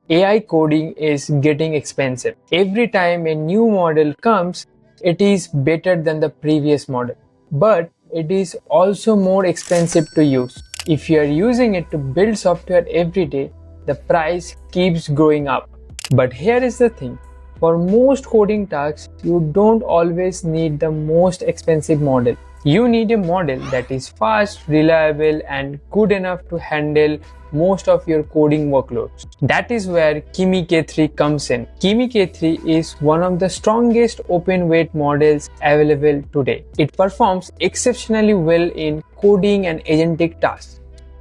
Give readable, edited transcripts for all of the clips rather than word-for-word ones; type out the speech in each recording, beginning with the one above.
AI coding is getting expensive. Every time a new model comes, it is better than the previous model. But it is also more expensive to use. If you are using it to build software every day, the price keeps going up. But here is the thing. For most coding tasks, you don't always need the most expensive model. You need a model that is fast, reliable, and good enough to handle most of your coding workloads. That is where Kimi K3 comes in. Kimi K3 is one of the strongest open weight models available today. It performs exceptionally well in coding and agentic tasks,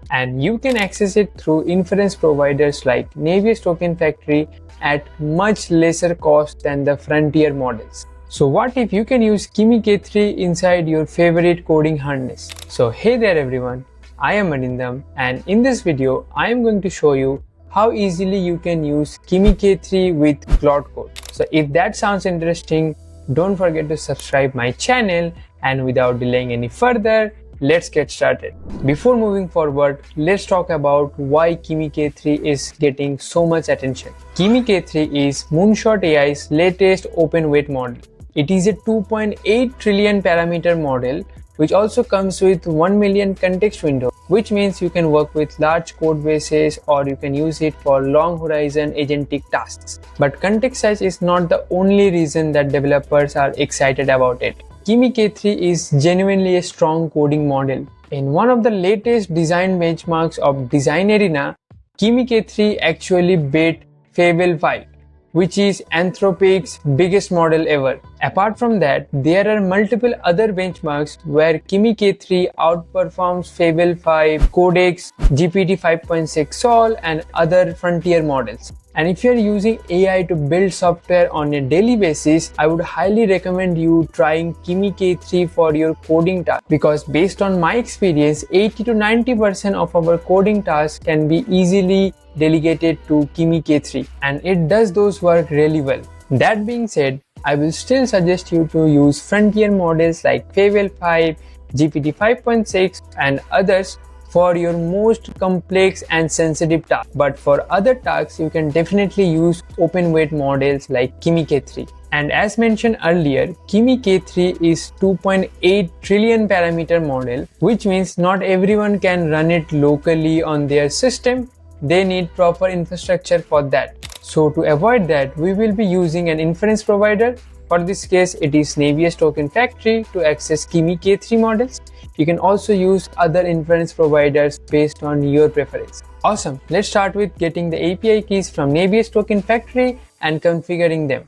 and you can access it through inference providers like Navier Token Factory at much lesser cost than the frontier models. So what if you can use Kimi K3 inside your favorite coding harness? So hey there everyone, I am Arindam, and in this video I am going to show you how easily you can use Kimi K3 with Claude Code. So if that sounds interesting, don't forget to subscribe my channel, and without delaying any further, let's get started. Before moving forward, let's talk about why Kimi K3 is getting so much attention. Kimi K3 is Moonshot AI's latest open weight model. It is a 2.8 trillion parameter model which also comes with 1 million context window, which means you can work with large code bases or you can use it for long horizon agentic tasks. But context size is not the only reason that developers are excited about it. Kimi K3 is genuinely a strong coding model. In one of the latest design benchmarks of Design Arena, Kimi K3 actually beat Fable 5, which is Anthropic's biggest model ever. Apart from that, there are multiple other benchmarks where Kimi K3 outperforms Fable 5, Codex, GPT 5.6 Sol, and other frontier models. And if you're using AI to build software on a daily basis, I would highly recommend you trying Kimi K3 for your coding task, because based on my experience, 80 to 90% of our coding tasks can be easily delegated to Kimi K3, and it does those work really well. That being said, I will still suggest you to use frontier models like Fable 5, GPT 5.6 and others for your most complex and sensitive tasks. But for other tasks, you can definitely use open weight models like Kimi K3. And as mentioned earlier, Kimi K3 is 2.8 trillion parameter model, which means not everyone can run it locally on their system. They need proper infrastructure for that. So to avoid that, we will be using an inference provider. For this case, it is Navier Token Factory to access Kimi K3 models. You can also use other inference providers based on your preference. Awesome. Let's start with getting the API keys from Navier Token Factory and configuring them.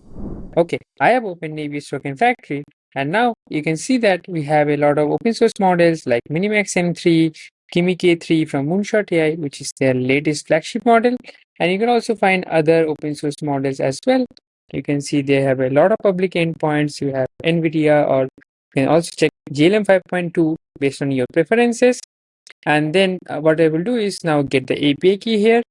Okay, I have opened Navier Token Factory, and now you can see that we have a lot of open source models like Minimax M3, Kimi K3 from Moonshot AI, which is their latest flagship model. And you can also find other open source models as well. You can see they have a lot of public endpoints. You have NVIDIA, or you can also check GLM 5.2 based on your preferences. And then what I will do is now get the API key here.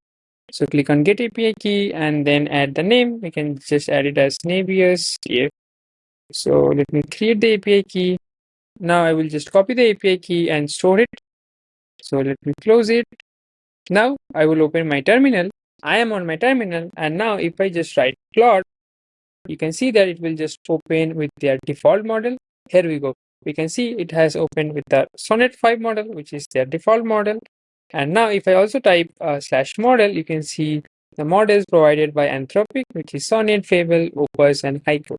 So click on get API key and then add the name. We can just add it as Navier's here. So let me create the API key. Now I will just copy the API key and store it. So let me close it. Now I will open my terminal. I am on my terminal, and now if I just write Claude, you can see that it will just open with their default model. Here we go. We can see it has opened with the Sonnet 5 model, which is their default model. And now if I also type /model, you can see the models provided by Anthropic, which is Sonnet, Fable, Opus, and Haiku.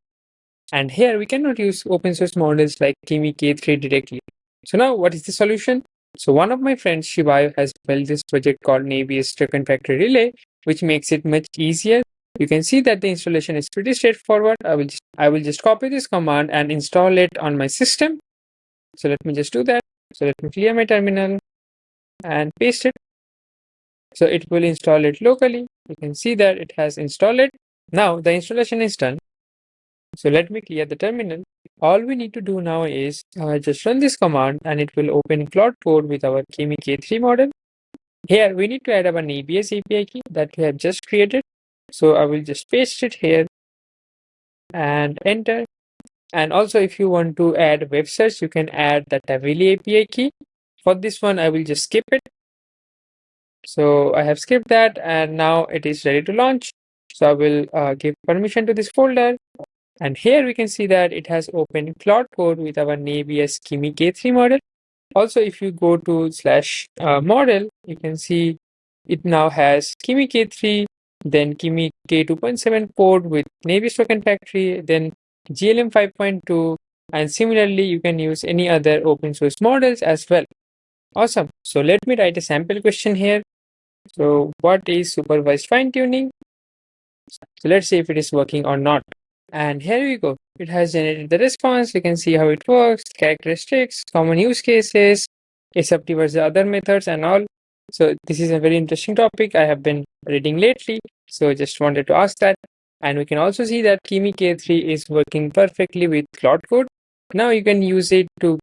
And here we cannot use open source models like Kimi K3 directly. So now what is the solution? So one of my friends, Shivayo, has built this project called Navier Token Factory Relay, which makes it much easier. You can see that the installation is pretty straightforward. I will just copy this command and install it on my system. So let me just do that. So let me clear my terminal and paste it. So it will install it locally. You can see that it has installed it. Now the installation is done. So let me clear the terminal. All we need to do now is just run this command, and it will open Claude Code with our Kimi K3 model. Here we need to add our Navier's API key that we have just created. So I will just paste it here and enter. And also if you want to add web search, you can add the Tavili API key. For this one, I will just skip it. So I have skipped that and now it is ready to launch. So I will give permission to this folder. And here we can see that it has opened Claude Code with our navy as Kimi K3 model. Also, if you go to slash model, you can see it now has Kimi K3, then Kimi K2.7 code with Navies Token Factory, then GLM 5.2, and similarly, you can use any other open source models as well. Awesome. So let me write a sample question here. So what is supervised fine tuning? So let's see if it is working or not. And here we go. It has generated the response. You can see how it works, characteristics, common use cases, except towards the other methods and all. So this is a very interesting topic I have been reading lately. So just wanted to ask that. And we can also see that Kimi K3 is working perfectly with Claude Code. Now you can use it to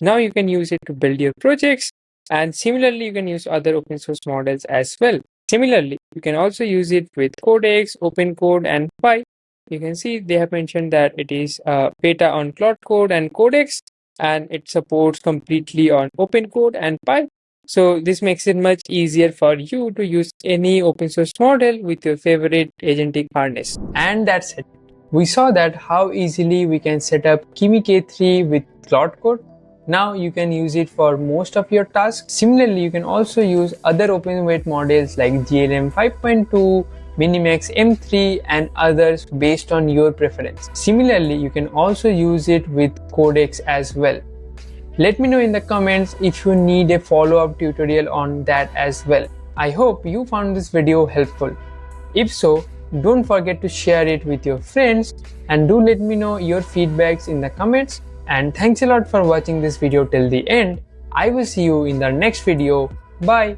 build your projects. And similarly, you can use other open source models as well. Similarly, you can also use it with Codex, OpenCode, and Pi. You can see they have mentioned that it is beta on Claude Code and Codex, and it supports completely on OpenCode and Pi. So this makes it much easier for you to use any open source model with your favorite agentic harness. And that's it. We saw that how easily we can set up Kimi K3 with Claude Code. Now you can use it for most of your tasks. Similarly, you can also use other open weight models like GLM 5.2, Minimax M3 and others based on your preference. Similarly, you can also use it with Codex as well. Let me know in the comments if you need a follow-up tutorial on that as well. I hope you found this video helpful. If so, don't forget to share it with your friends and do let me know your feedbacks in the comments. And thanks a lot for watching this video till the end. I will see you in the next video. Bye.